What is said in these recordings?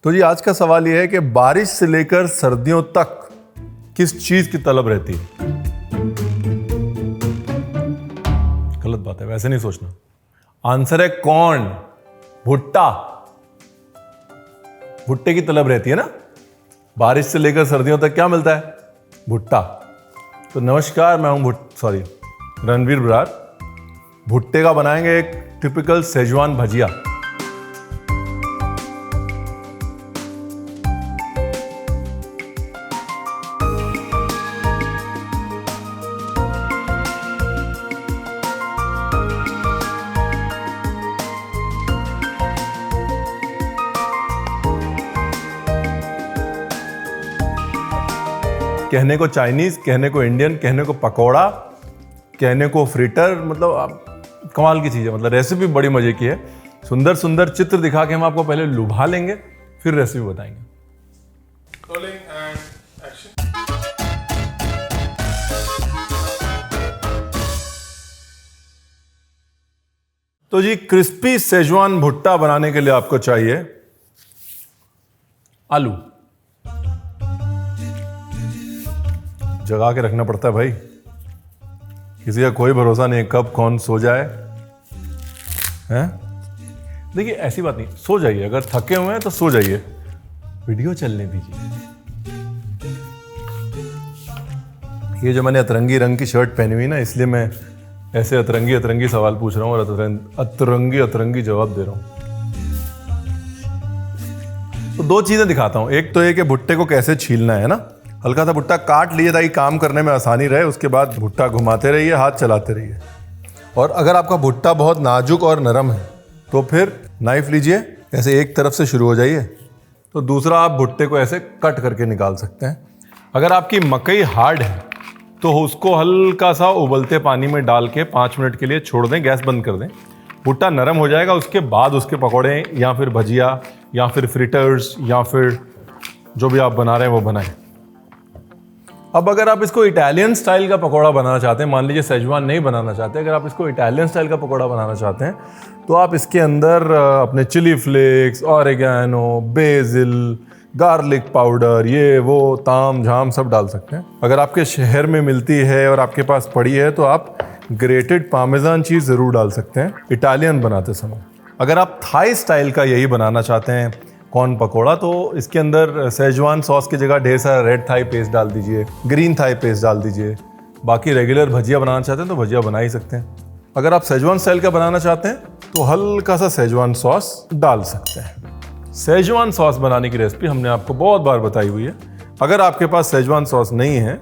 तो जी आज का सवाल यह है कि बारिश से लेकर सर्दियों तक किस चीज की तलब रहती है? गलत बात है, वैसे नहीं सोचना। आंसर है कॉर्न, भुट्टा। भुट्टे की तलब रहती है ना। बारिश से लेकर सर्दियों तक क्या मिलता है? भुट्टा। तो नमस्कार, मैं हूं रणवीर बरार। भुट्टे का बनाएंगे एक टिपिकल सेजवान भजिया। कहने को चाइनीज, कहने को इंडियन, कहने को पकौड़ा, कहने को फ्रिटर, मतलब कमाल की चीज़ है। मतलब रेसिपी बड़ी मजे की है। सुंदर सुंदर चित्र दिखा के हम आपको पहले लुभा लेंगे, फिर रेसिपी बताएंगे। तो जी क्रिस्पी सेजवान भुट्टा बनाने के लिए आपको चाहिए आलू। जगा के रखना पड़ता है भाई, किसी का कोई भरोसा नहीं, कब कौन सो जाए। हैं? देखिए ऐसी बात नहीं, सो जाइए, अगर थके हुए हैं तो सो जाइए, वीडियो चलने दीजिए। ये जो मैंने अतरंगी रंग की शर्ट पहनी हुई ना, इसलिए मैं ऐसे अतरंगी सवाल पूछ रहा हूँ और अतरंगी जवाब दे रहा हूँ। तो दो चीजें दिखाता हूँ। एक तो ये कि भुट्टे को कैसे छीलना है ना। हल्का सा भुट्टा काट लिए ताकि काम करने में आसानी रहे। उसके बाद भुट्टा घुमाते रहिए, हाथ चलाते रहिए। और अगर आपका भुट्टा बहुत नाजुक और नरम है तो फिर नाइफ लीजिए, ऐसे एक तरफ से शुरू हो जाइए, तो दूसरा आप भुट्टे को ऐसे कट करके निकाल सकते हैं। अगर आपकी मकई हार्ड है तो उसको हल्का सा उबलते पानी में डाल के 5 मिनट के लिए छोड़ दें, गैस बंद कर दें। भुट्टा नरम हो जाएगा, उसके बाद उसके पकौड़े या फिर भजिया या फिर फ्रिटर्स या फिर जो भी आप बना रहे हैं वो बनाएं। अब अगर आप इसको इटालियन स्टाइल का पकौड़ा बनाना चाहते हैं, मान लीजिए सेजवान नहीं बनाना चाहते, अगर आप इसको इटालियन स्टाइल का पकौड़ा बनाना चाहते हैं तो आप इसके अंदर अपने chilli flakes, oregano, basil, garlic powder, ये वो ताम झाम सब डाल सकते हैं। अगर आपके शहर में मिलती है और आपके पास पड़ी है तो आप ग्रेटेड पार्मेजान चीज़ ज़रूर डाल सकते हैं इटालियन बनाते समय। अगर आप थाई स्टाइल का यही बनाना चाहते हैं कॉर्न पकोड़ा, तो इसके अंदर सेजवान सॉस की जगह ढेर सारा रेड थाई पेस्ट डाल दीजिए, ग्रीन थाई पेस्ट डाल दीजिए। बाकी रेगुलर भजिया बनाना चाहते हैं तो भजिया बना ही सकते हैं। अगर आप सेजवान स्टाइल का बनाना चाहते हैं तो हल्का सा सेजवान सॉस डाल सकते हैं। सेजवान सॉस बनाने की रेसिपी हमने आपको बहुत बार बताई हुई है। अगर आपके पास सेजवान सॉस नहीं है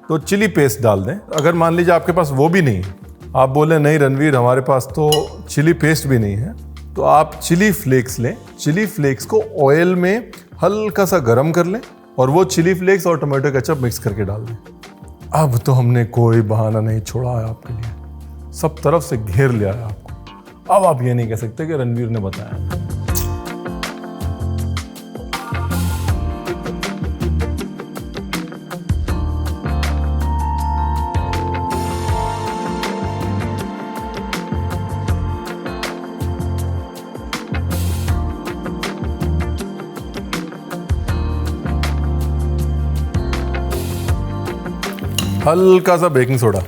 तो चिली पेस्ट डाल दें। अगर मान लीजिए आपके पास वो भी नहीं है, आप बोले नहीं रणवीर हमारे पास तो चिली पेस्ट भी नहीं है, तो आप चिली फ्लेक्स लें। चिली फ्लेक्स को ऑयल में हल्का सा गर्म कर लें और वो चिली फ्लेक्स और टमाटो केचप मिक्स करके डाल दें। अब तो हमने कोई बहाना नहीं छोड़ा है आपके लिए, सब तरफ से घेर लिया है आपको। अब आप ये नहीं कह सकते कि रणवीर ने बताया। हल्का सा बेकिंग सोडा,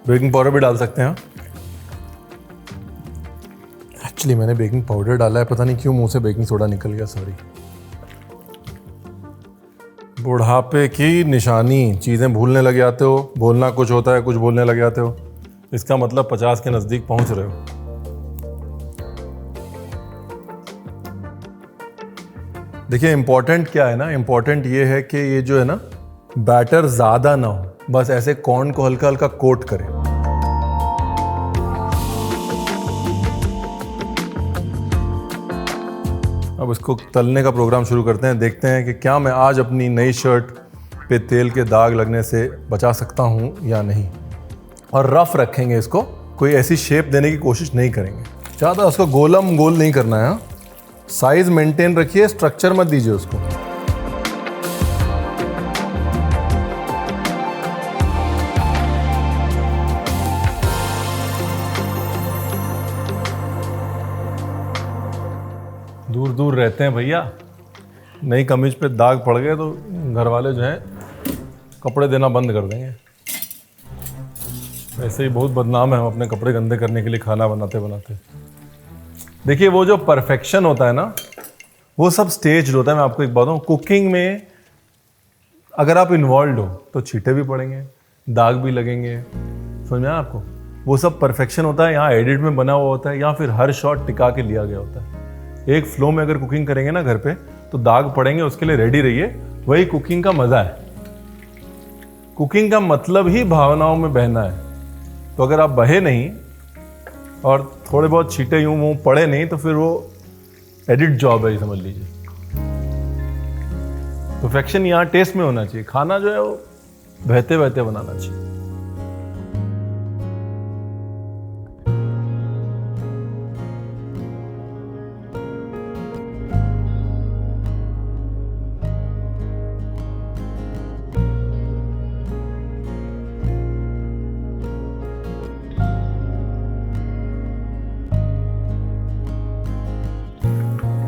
बेकिंग पाउडर भी डाल सकते हैं। एक्चुअली मैंने बेकिंग पाउडर डाला है, पता नहीं क्यों मुंह से बेकिंग सोडा निकल गया, सॉरी। बुढ़ापे की निशानी, चीज़ें भूलने लग जाते हो, बोलना कुछ होता है, कुछ बोलने लग जाते हो, इसका मतलब 50 के नज़दीक पहुंच रहे हो। देखिए इंपॉर्टेंट क्या है ना, इंपॉर्टेंट ये है कि ये जो है ना बैटर ज़्यादा ना हो, बस ऐसे कॉर्न को हल्का हल्का कोट करें। अब इसको तलने का प्रोग्राम शुरू करते हैं। देखते हैं कि क्या मैं आज अपनी नई शर्ट पे तेल के दाग लगने से बचा सकता हूँ या नहीं। और रफ रखेंगे इसको, कोई ऐसी शेप देने की कोशिश नहीं करेंगे। ज़्यादा उसको गोलम गोल नहीं करना है। साइज मेंटेन रखिए, स्ट्रक्चर मत दीजिए उसको। दूर मजदूर रहते हैं भैया, नई कमीज पे दाग पड़ गए तो घर वाले जो हैं कपड़े देना बंद कर देंगे। ऐसे ही बहुत बदनाम है हम अपने कपड़े गंदे करने के लिए खाना बनाते बनाते। देखिए वो जो परफेक्शन होता है ना, वो सब स्टेज होता है। मैं आपको एक बात बताऊं, कुकिंग में अगर आप इन्वॉल्व हो तो छींटे भी पड़ेंगे, दाग भी लगेंगे, समझ में आया आपको? वो सब परफेक्शन होता है, यहाँ एडिट में बना हुआ होता है, या फिर हर शॉट टिका के लिया गया होता है। एक फ्लो में अगर कुकिंग करेंगे ना घर पे तो दाग पड़ेंगे, उसके लिए रेडी रहिए। वही कुकिंग का मजा है। कुकिंग का मतलब ही भावनाओं में बहना है। तो अगर आप बहे नहीं और थोड़े बहुत छींटे यूं वो पड़े नहीं तो फिर वो एडिट जॉब है, समझ लीजिए। परफेक्शन यहाँ टेस्ट में होना चाहिए। खाना जो है वो बहते बहते बनाना चाहिए।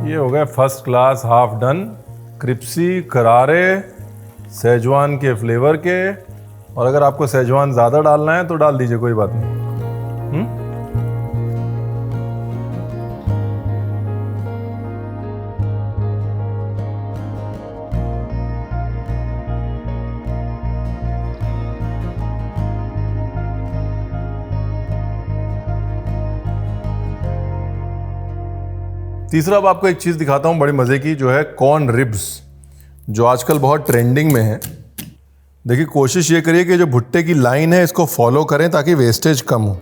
ये हो गए first class, half done, crispy, करारे, सेजवान के फ्लेवर के। और अगर आपको सेजवान ज़्यादा डालना है तो डाल दीजिए, कोई बात नहीं। तीसरा अब आपको एक चीज़ दिखाता हूँ बड़ी मज़े की, जो है कॉर्न रिब्स, जो आजकल बहुत ट्रेंडिंग में है। देखिए कोशिश ये करिए कि जो भुट्टे की लाइन है इसको फॉलो करें ताकि वेस्टेज कम हो।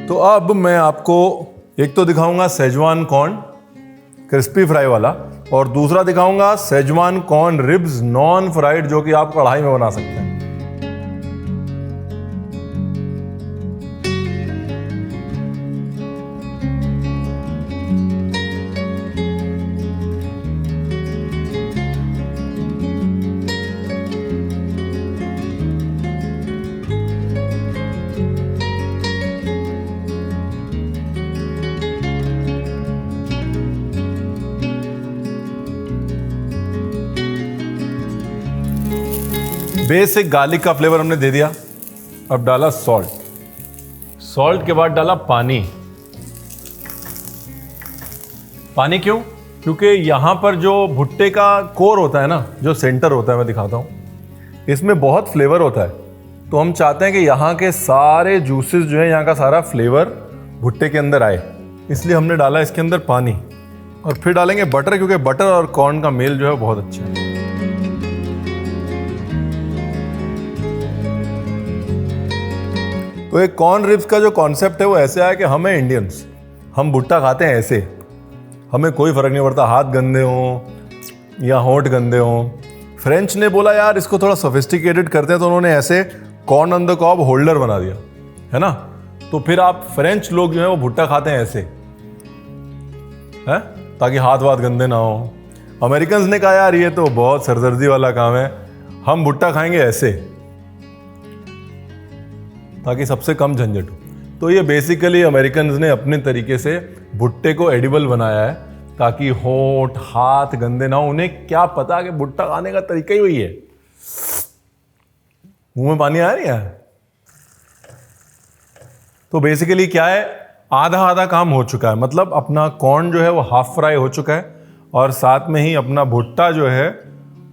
तो अब मैं आपको एक तो दिखाऊंगा सेजवान कॉर्न क्रिस्पी फ्राई वाला, और दूसरा दिखाऊंगा Schezwan corn ribs non fried, जो कि आप कढ़ाई में बना सकते हैं। बेसिक गार्लिक का फ्लेवर हमने दे दिया। अब डाला सॉल्ट, सॉल्ट के बाद डाला पानी। पानी क्यों? क्योंकि यहां पर जो भुट्टे का कोर होता है ना, जो सेंटर होता है, मैं दिखाता हूं, इसमें बहुत फ्लेवर होता है। तो हम चाहते हैं कि यहाँ के सारे जूसेस जो है, यहाँ का सारा फ्लेवर भुट्टे के अंदर आए, इसलिए हमने डाला इसके अंदर पानी। और फिर डालेंगे बटर, क्योंकि बटर और कॉर्न का मेल जो है बहुत अच्छा है। तो एक कॉर्न रिब्स का जो कॉन्सेप्ट है वो ऐसे है कि हमें इंडियंस, हम भुट्टा खाते हैं ऐसे, हमें कोई फर्क नहीं पड़ता हाथ गंदे हों या होंठ गंदे हों। फ्रेंच ने बोला यार इसको थोड़ा सोफिस्टिकेटेड करते हैं, तो उन्होंने ऐसे corn on the cob holder बना दिया, है ना। तो फिर आप फ्रेंच लोग जो है वो भुट्टा खाते हैं ऐसे, है, ताकि हाथ वाथ गंदे ना हो। अमेरिकन ने कहा यार ये तो बहुत सरदर्दी वाला काम है, हम भुट्टा खाएंगे ऐसे, ताकि सबसे कम झंझट हो। तो ये बेसिकली अमेरिकन्स ने अपने तरीके से भुट्टे को एडिबल बनाया है, ताकि होंठ हाथ गंदे ना हो। उन्हें क्या पता कि भुट्टा खाने का तरीका ही वही है। मुंह में पानी आ रहा है। तो बेसिकली क्या है, आधा आधा काम हो चुका है। मतलब अपना कॉर्न जो है वो हाफ फ्राई हो चुका है, और साथ में ही अपना भुट्टा जो है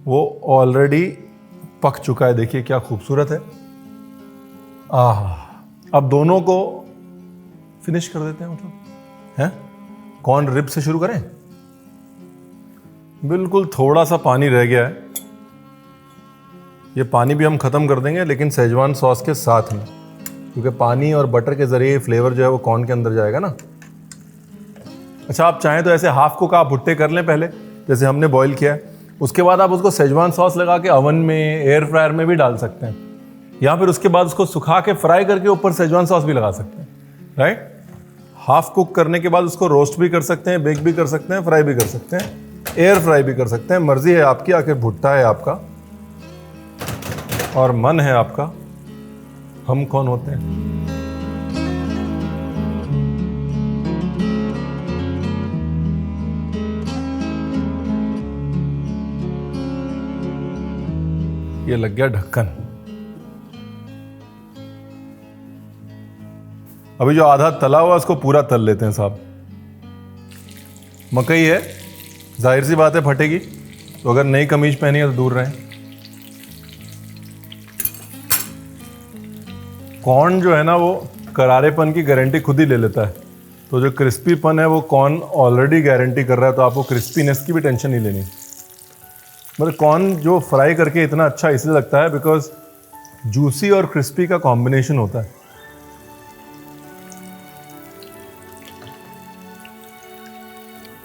वो ऑलरेडी पक चुका है। देखिए क्या खूबसूरत है। अब दोनों को फिनिश कर देते हैं, मतलब है। कॉर्न रिब से शुरू करें। बिल्कुल थोड़ा सा पानी रह गया है, ये पानी भी हम खत्म कर देंगे, लेकिन सेजवान सॉस के साथ में, क्योंकि पानी और बटर के जरिए फ्लेवर जो है वो कॉर्न के अंदर जाएगा ना। अच्छा, आप चाहें तो ऐसे हाफ कुक आप भुट्टे कर लें पहले, जैसे हमने बॉईल किया है। उसके बाद आप उसको सेजवान सॉस लगा के ओवन में, एयर फ्रायर में भी डाल सकते हैं, या फिर उसके बाद उसको सुखा के फ्राई करके ऊपर सेजवान सॉस भी लगा सकते हैं, राइट। हाफ कुक करने के बाद उसको रोस्ट भी कर सकते हैं, बेक भी कर सकते हैं, फ्राई भी कर सकते हैं। एयर फ्राई भी कर सकते हैं, मर्जी है आपकी, आखिर भुट्टा है आपका और मन है आपका, हम कौन होते हैं। ये लग गया ढक्कन। अभी जो आधा तला हुआ उसको पूरा तल लेते हैं साहब। मकई है, जाहिर सी बात है फटेगी, तो अगर नई कमीज पहनी है तो दूर रहें। कॉर्न जो है ना वो करारेपन की गारंटी खुद ही ले लेता है, तो जो क्रिस्पीपन है वो कॉर्न ऑलरेडी गारंटी कर रहा है, तो आपको क्रिस्पीनेस की भी टेंशन नहीं लेनी। मतलब कॉर्न जो फ्राई करके इतना अच्छा इसलिए लगता है बिकॉज जूसी और क्रिस्पी का कॉम्बिनेशन होता है।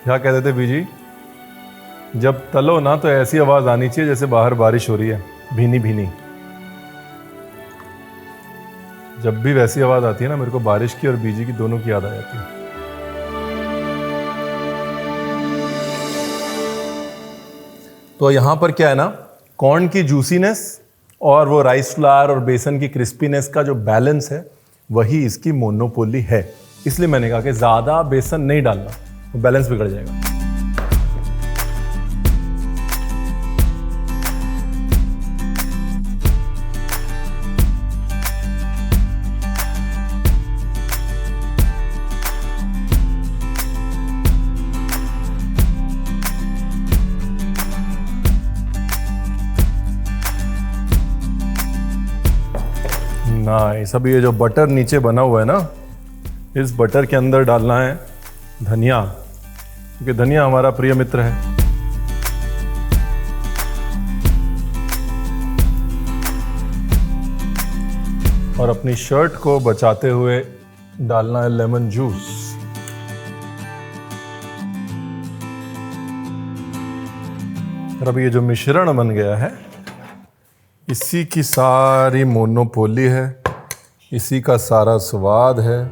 क्या कहते थे बीजी, जब तलो ना तो ऐसी आवाज आनी चाहिए जैसे बाहर बारिश हो रही है, भीनी भीनी। जब भी वैसी आवाज आती है ना, मेरे को बारिश की और बीजी की दोनों की याद आ जाती है। तो यहाँ पर क्या है ना, कॉर्न की जूसीनेस और वो राइस फ्लावर और बेसन की क्रिस्पीनेस का जो बैलेंस है वही इसकी मोनोपोली है। इसलिए मैंने कहा कि ज़्यादा बेसन नहीं डालना, तो बैलेंस बिगड़ जाएगा। नाइस। अभी ये जो बटर नीचे बना हुआ है ना, इस बटर के अंदर डालना है धनिया, क्योंकि धनिया हमारा प्रिय मित्र है। और अपनी शर्ट को बचाते हुए डालना है लेमन जूस। और अभी ये जो मिश्रण बन गया है, इसी की सारी मोनोपोली है, इसी का सारा स्वाद है।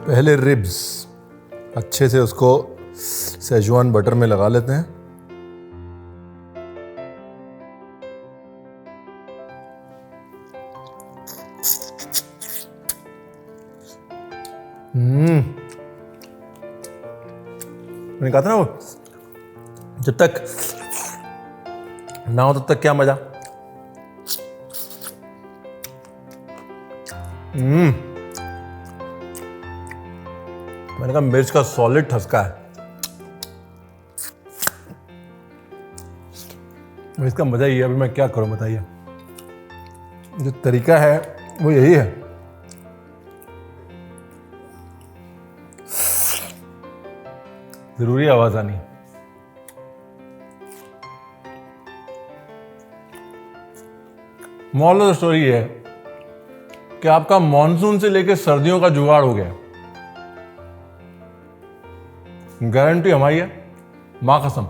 पहले रिब्स अच्छे से उसको सेजवान बटर में लगा लेते हैं। मैंने कहा था ना, वो जब तक ना हो तब तक क्या मजा। मैंने कहा मिर्च का सॉलिड ठसका है। इसका मजा ही है। अभी मैं क्या करूं बताइए, जो तरीका है वो यही है। जरूरी आवाज आनी। मॉरल ऑफ द स्टोरी है कि आपका मॉनसून से लेकर सर्दियों का जुगाड़ हो गया। गारंटी हमारी है, मां कसम।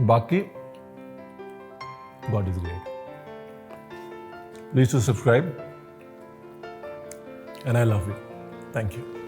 बाकी god is great. Please to subscribe and I love you. Thank you.